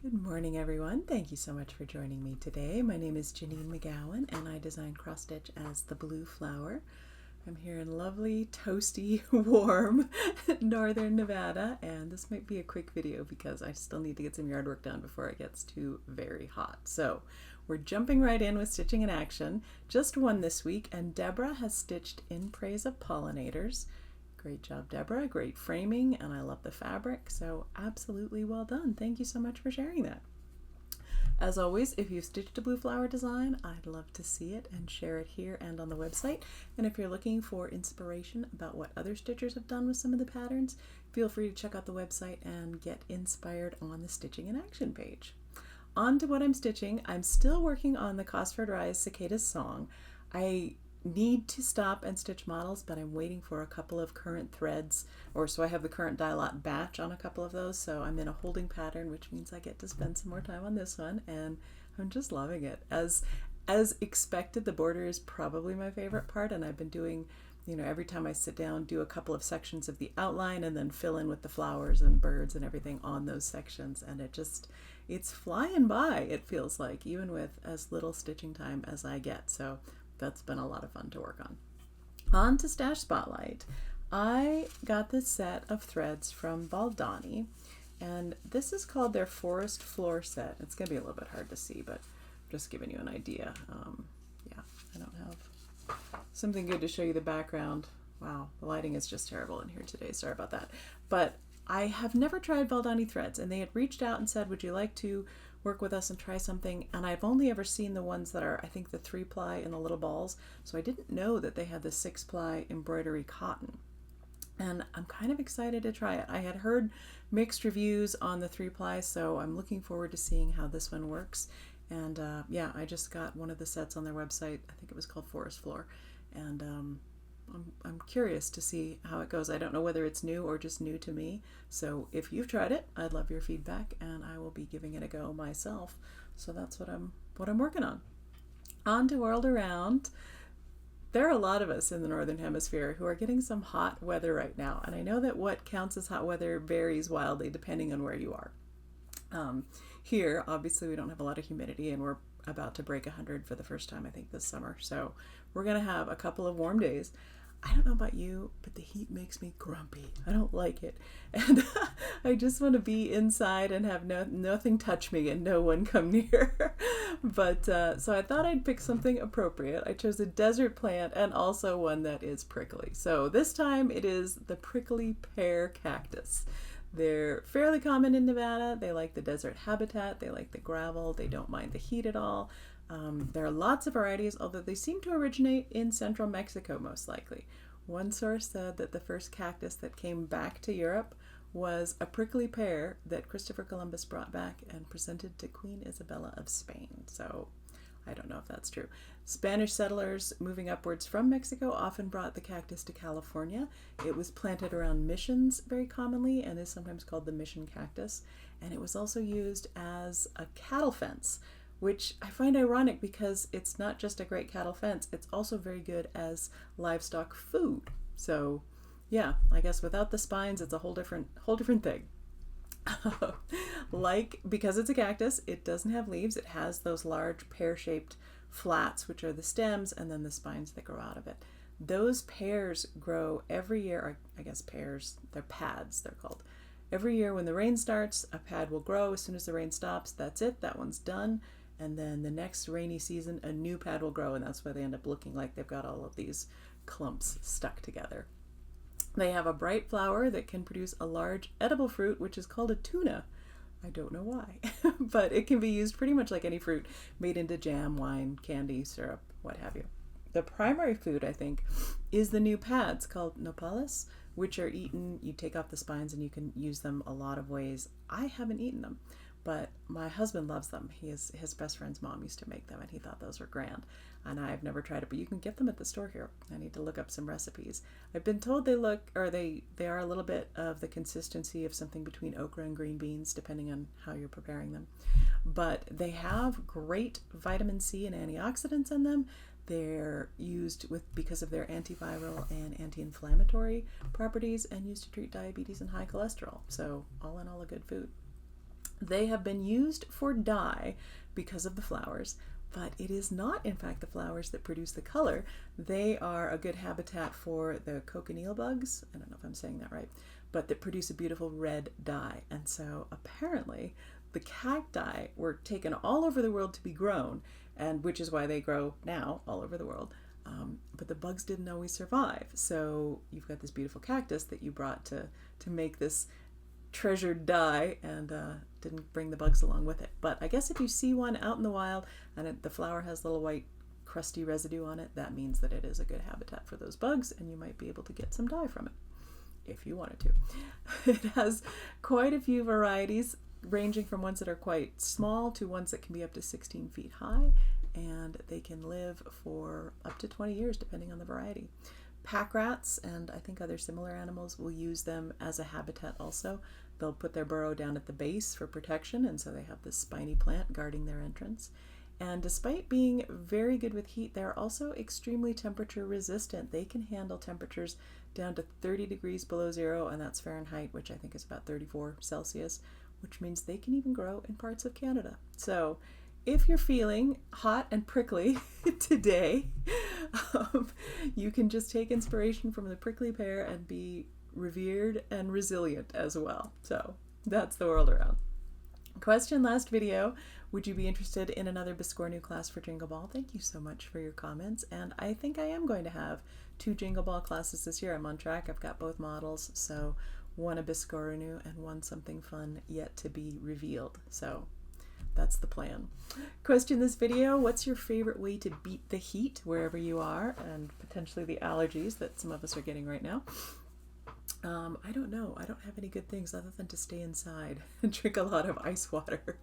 Good morning, everyone. Thank you so much for joining me today. My name is Janine McGowan, and I design cross stitch as the Blue Flower. I'm here in lovely, toasty, warm northern Nevada, and this might be a quick video because I still need to get some yard work done before it gets too very hot. So we're jumping right in with stitching in action. Just one this week, and Deborah has stitched In Praise of Pollinators. Great job, Deborah. Great framing, and I love the fabric, so absolutely well done. Thank you so much for sharing that. As always, if you've stitched a blue flower design, I'd love to see it and share it here and on the website. And if you're looking for inspiration about what other stitchers have done with some of the patterns, feel free to check out the website and get inspired on the Stitching in Action page. On to what I'm stitching. I'm still working on the Cosford Cicadas song. I need to stop and stitch models, but I'm waiting for a couple of current threads, so I have the current dye lot batch on a couple of those, so I'm in a holding pattern, which means I get to spend some more time on this one, and I'm just loving it. As expected, the border is probably my favorite part, and I've been doing, every time I sit down, do a couple of sections of the outline and then fill in with the flowers and birds and everything on those sections, and it's flying by, it feels like, even with as little stitching time as I get. So that's been a lot of fun to work on. On to Stash Spotlight. I got this set of threads from Valdani, and this is called their Forest Floor set. It's going to be a little bit hard to see, but I'm just giving you an idea. Yeah, I don't have something good to show you the background. Wow, the lighting is just terrible in here today. Sorry about that. But I have never tried Valdani threads, and they had reached out and said, would you like to work with us and try something? And I've only ever seen the ones that are, I think, the 3-ply in the little balls, so I didn't know that they had the 6-ply embroidery cotton, and I'm kind of excited to try it. I had heard mixed reviews on the 3-ply, so I'm looking forward to seeing how this one works. And yeah, I just got one of the sets on their website. I think it was called Forest Floor, and I'm curious to see how it goes. I don't know whether it's new or just new to me. So if you've tried it, I'd love your feedback, and I will be giving it a go myself. So that's what I'm working on. On to World Around. There are a lot of us in the Northern Hemisphere who are getting some hot weather right now, and I know that what counts as hot weather varies wildly depending on where you are. Here, obviously, we don't have a lot of humidity, and we're about to break 100 for the first time, I think, this summer. So we're going to have a couple of warm days. I don't know about you, but the heat makes me grumpy. I don't like it. And I just want to be inside and have nothing touch me and no one come near. But so I thought I'd pick something appropriate. I chose a desert plant and also one that is prickly. So this time it is the prickly pear cactus. They're fairly common in Nevada. They like the desert habitat. They like the gravel. They don't mind the heat at all. There are lots of varieties, although they seem to originate in central Mexico most likely. One source said that the first cactus that came back to Europe was a prickly pear that Christopher Columbus brought back and presented to Queen Isabella of Spain. So I don't know if that's true. Spanish settlers moving upwards from Mexico often brought the cactus to California. It was planted around missions very commonly and is sometimes called the mission cactus. And it was also used as a cattle fence, which I find ironic because it's not just a great cattle fence, it's also very good as livestock food. So yeah, I guess without the spines, it's a whole different thing. Because it's a cactus, it doesn't have leaves. It has those large pear-shaped flats, which are the stems, and then the spines that grow out of it. Those pears grow every year, or I guess pears, they're pads, they're called. Every year when the rain starts, a pad will grow. As soon as the rain stops, that's it, that one's done. And then the next rainy season, a new pad will grow, and that's why they end up looking like they've got all of these clumps stuck together. They have a bright flower that can produce a large edible fruit, which is called a tuna. I don't know why, but it can be used pretty much like any fruit, made into jam, wine, candy, syrup, what have you. The primary food, I think, is the new pads called nopales, which are eaten. You take off the spines and you can use them a lot of ways. I haven't eaten them, but my husband loves them. His best friend's mom used to make them, and he thought those were grand. And I've never tried it, but you can get them at the store here. I need to look up some recipes. I've been told they are a little bit of the consistency of something between okra and green beans, depending on how you're preparing them. But they have great vitamin C and antioxidants in them. They're used because of their antiviral and anti-inflammatory properties, and used to treat diabetes and high cholesterol. So all in all, a good food. They have been used for dye because of the flowers, but it is not, in fact, the flowers that produce the color. They are a good habitat for the cochineal bugs, I don't know if I'm saying that right, but that produce a beautiful red dye. And so apparently the cacti were taken all over the world to be grown, and which is why they grow now all over the world. But the bugs didn't always survive. So you've got this beautiful cactus that you brought to make this treasured dye, and didn't bring the bugs along with it. But I guess if you see one out in the wild and the flower has little white crusty residue on it, that means that it is a good habitat for those bugs, and you might be able to get some dye from it if you wanted to. It has quite a few varieties, ranging from ones that are quite small to ones that can be up to 16 feet high, and they can live for up to 20 years depending on the variety. Pack rats and I think other similar animals will use them as a habitat also. They'll put their burrow down at the base for protection, and so they have this spiny plant guarding their entrance. And despite being very good with heat, they're also extremely temperature resistant. They can handle temperatures down to 30 degrees below zero, and that's Fahrenheit, which I think is about 34 Celsius, which means they can even grow in parts of Canada. So if you're feeling hot and prickly today, you can just take inspiration from the prickly pear and be revered and resilient as well. So that's the world around. Question last video, would you be interested in another Biscornu class for Jingle Ball? Thank you so much for your comments, and I think I am going to have 2 Jingle Ball classes this year. I'm on track. I've got both models, so one a Biscornu and one something fun yet to be revealed. So that's the plan. Question this video, what's your favorite way to beat the heat wherever you are, and potentially the allergies that some of us are getting right now? I don't know. I don't have any good things other than to stay inside and drink a lot of ice water.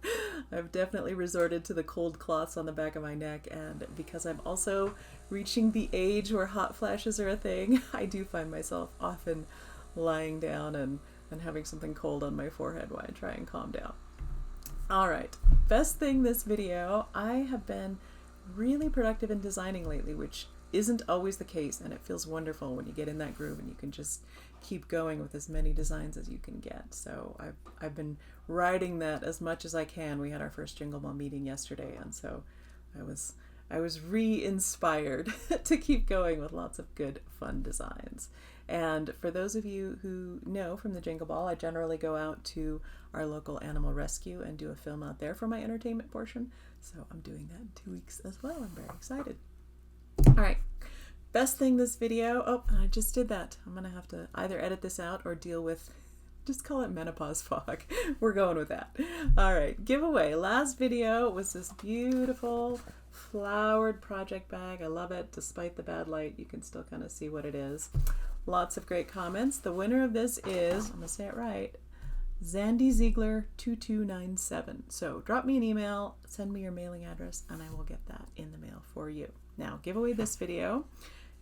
I've definitely resorted to the cold cloths on the back of my neck, and because I'm also reaching the age where hot flashes are a thing, I do find myself often lying down and having something cold on my forehead while I try and calm down. All right, best thing this video, I have been really productive in designing lately, which isn't always the case, and it feels wonderful when you get in that groove and you can just keep going with as many designs as you can get. So I've been riding that as much as I can. We had our first Jingle Ball meeting yesterday, and so I was re-inspired to keep going with lots of good, fun designs. And for those of you who know from the Jingle Ball, I generally go out to our local animal rescue and do a film out there for my entertainment portion. So I'm doing that in 2 weeks as well. I'm very excited. All right, best thing this video, oh, I just did that. I'm gonna have to either edit this out or deal with, just call it menopause fog. We're going with that. All right, giveaway. Last video was this beautiful flowered project bag. I love it. Despite the bad light, you can still kind of see what it is. Lots of great comments. The winner of this is, I'm gonna say it right, Zandy Ziegler 2297. So drop me an email, send me your mailing address, and I will get that in the mail for you. Now, giveaway this video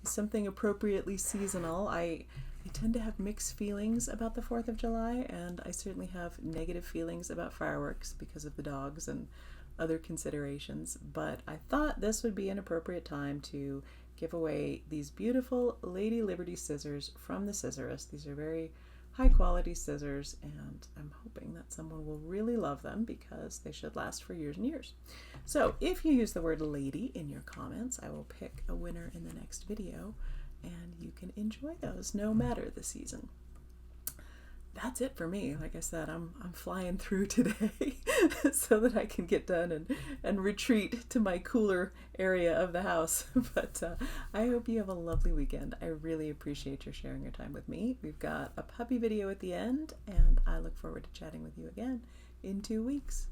is something appropriately seasonal. I tend to have mixed feelings about the 4th of July, and I certainly have negative feelings about fireworks because of the dogs and other considerations, but I thought this would be an appropriate time to give away these beautiful Lady Liberty scissors from the Scissorist. These are very high quality scissors, and I'm hoping that someone will really love them because they should last for years and years. So if you use the word lady in your comments, I will pick a winner in the next video, and you can enjoy those no matter the season. That's it for me. Like I said, I'm flying through today so that I can get done and retreat to my cooler area of the house. But I hope you have a lovely weekend. I really appreciate your sharing your time with me. We've got a puppy video at the end, and I look forward to chatting with you again in 2 weeks.